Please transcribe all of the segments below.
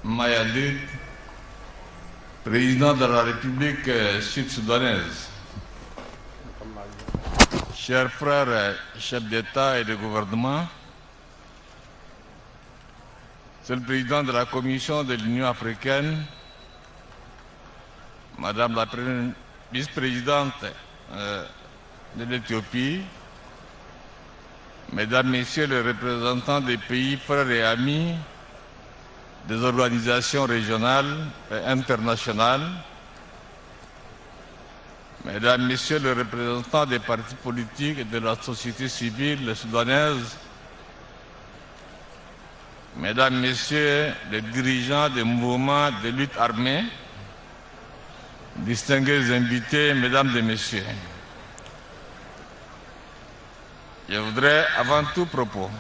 Mayadit, président de la République sud-soudanaise, chers frères, chefs d'État et de gouvernement, c'est le président de la Commission de l'Union africaine, Madame la vice-présidente de l'Éthiopie, Mesdames, Messieurs les représentants des pays frères et amis, des organisations régionales et internationales, Mesdames, Messieurs les représentants des partis politiques et de la société civile soudanaise, Mesdames, Messieurs les dirigeants des mouvements de lutte armée, distingués invités, Mesdames et Messieurs, je voudrais avant tout propos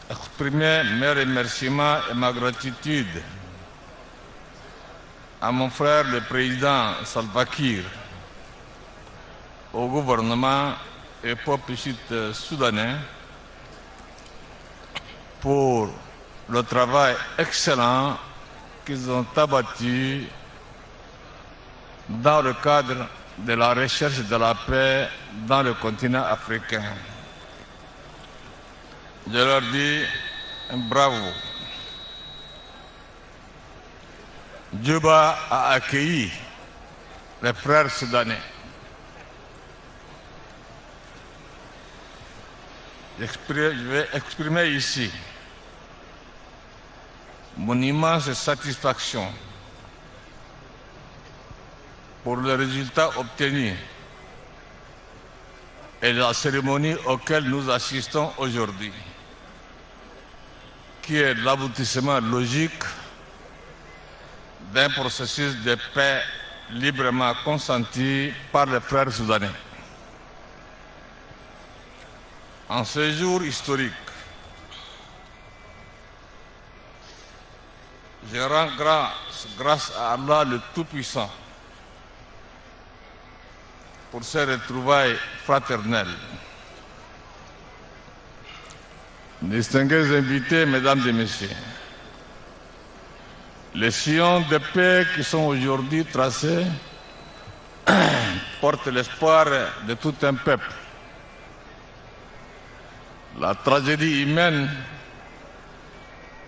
exprimer mes remerciements et ma gratitude à mon frère le président Salva Kiir, au gouvernement et au peuple sud-soudanais pour le travail excellent qu'ils ont abattu dans le cadre de la recherche de la paix dans le continent africain. Je leur dis bravo. Djouba a accueilli les frères soudanais. Je vais exprimer ici mon immense satisfaction pour le résultat obtenu et la cérémonie auquel nous assistons aujourd'hui, qui est l'aboutissement logique d'un processus de paix librement consenti par les frères soudanais. En ce jour historique, je rends grâce à Allah le Tout-Puissant pour ces retrouvailles fraternelles. Distingués invités, Mesdames et Messieurs, les sillons de paix qui sont aujourd'hui tracés portent l'espoir de tout un peuple. La tragédie humaine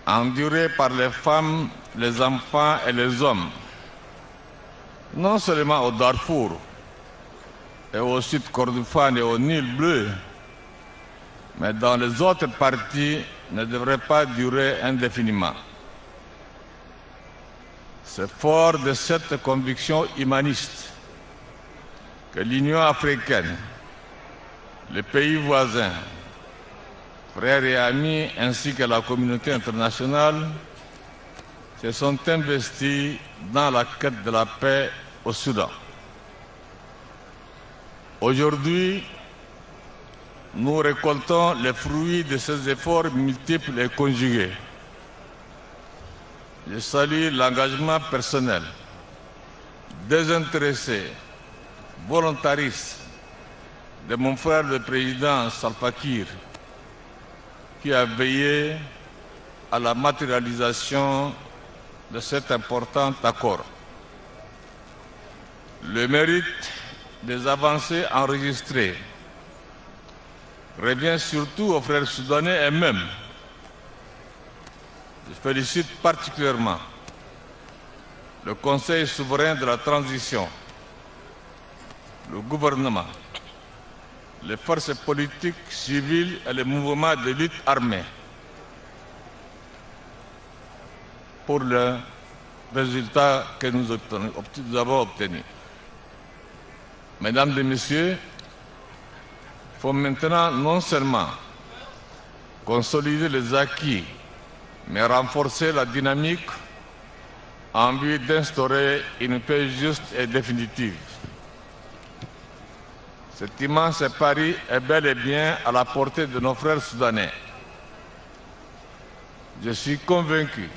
endurée par les femmes, les enfants et les hommes, non seulement au Darfour et au sud Kordofan et au Nil bleu, mais dans les autres parties, ne devrait pas durer indéfiniment. C'est fort de cette conviction humaniste que l'Union africaine, les pays voisins, frères et amis, ainsi que la communauté internationale, se sont investis dans la quête de la paix au Soudan. Aujourd'hui, nous récoltons les fruits de ces efforts multiples et conjugués. Je salue l'engagement personnel, désintéressé, volontariste de mon frère le président Salva Kiir, qui a veillé à la matérialisation de cet important accord. Le mérite des avancées enregistrées revient surtout aux frères soudanais eux-mêmes. Je félicite particulièrement le Conseil souverain de la transition, le gouvernement, les forces politiques, civiles et les mouvements de lutte armée pour le résultat que nous avons obtenu. Mesdames et Messieurs, il faut maintenant non seulement consolider les acquis, mais renforcer la dynamique en vue d'instaurer une paix juste et définitive. Cet immense pari est bel et bien à la portée de nos frères soudanais. Je suis convaincu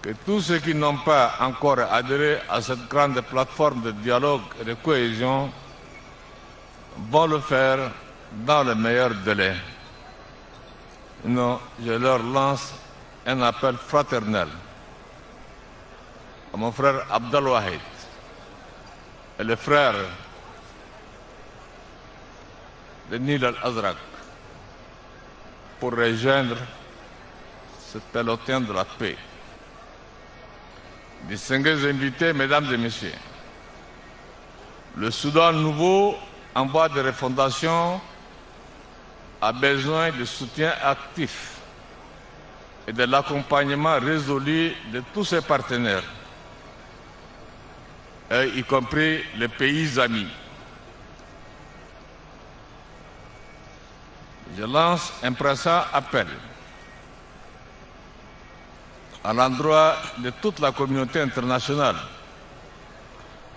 que tous ceux qui n'ont pas encore adhéré à cette grande plateforme de dialogue et de cohésion vont le faire dans le meilleur délai. Non, je leur lance un appel fraternel à mon frère Abdel Wahid et le frère de Nil al-Azraq pour rejoindre ce peloton de la paix. Distingués invités, mesdames et messieurs, le Soudan nouveau, en voie de refondation, a besoin de soutien actif et de l'accompagnement résolu de tous ses partenaires, y compris les pays amis. Je lance un pressant appel à l'endroit de toute la communauté internationale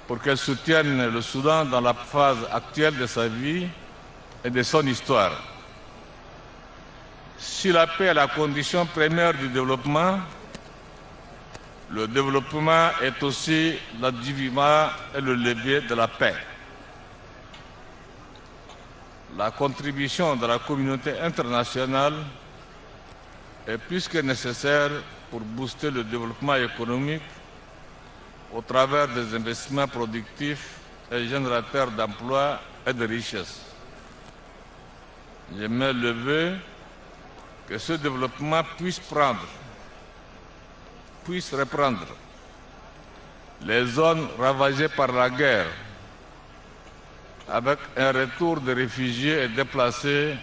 pour qu'elle soutienne le Soudan dans la phase actuelle de sa vie et de son histoire. Si la paix est la condition première du développement, le développement est aussi l'adjuvant et le levier de la paix. La contribution de la communauté internationale est plus que nécessaire pour booster le développement économique au travers des investissements productifs et générateurs d'emplois et de richesses. Je mets le vœu que ce développement puisse reprendre les zones ravagées par la guerre, avec un retour de réfugiés et déplacés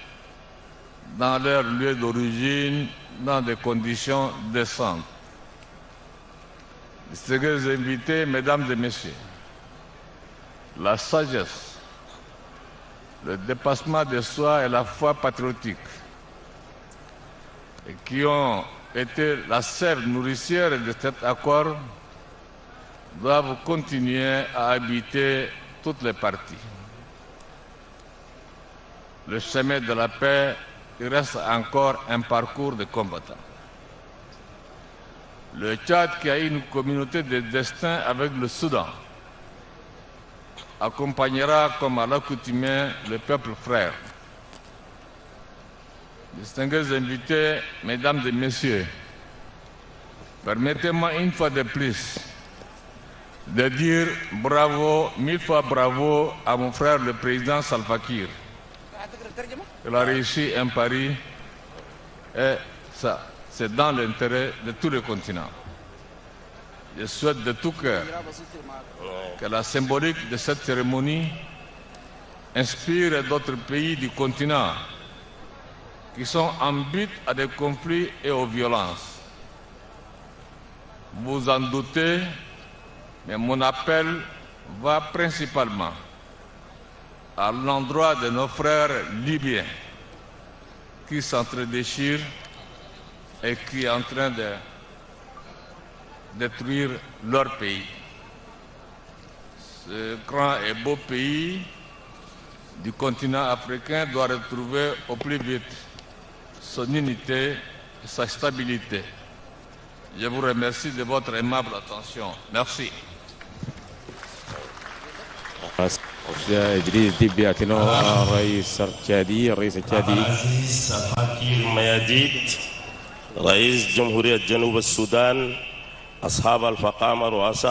dans leur lieu d'origine dans des conditions décentes. Distingués invités, mesdames et messieurs, la sagesse, le dépassement de soi et la foi patriotique, et qui ont été la sève nourricière de cet accord, doivent continuer à habiter toutes les parties. Le chemin de la paix reste encore un parcours de combattants. Le Tchad, qui a une communauté de destin avec le Soudan, accompagnera comme à l'accoutumée le peuple frère. Distingués invités, mesdames et messieurs, permettez-moi une fois de plus de dire bravo, 1000 fois bravo à mon frère le président Salva Kiir. Il a réussi un pari et ça, c'est dans l'intérêt de tout le continent. Je souhaite de tout cœur que la symbolique de cette cérémonie inspire d'autres pays du continent qui sont en but à des conflits et aux violences. Vous en doutez, mais mon appel va principalement à l'endroit de nos frères libyens qui s'entredéchirent et qui est en train de détruire leur pays. Ce grand et beau pays du continent africain doit retrouver au plus vite son unité et sa stabilité. Je vous remercie de votre aimable attention. Merci. إدريس ديبي أتنو الرئيس التشادي العزيز الفقير مياديد رئيس جمهورية جنوب السودان، أصحاب الفخامة رؤساء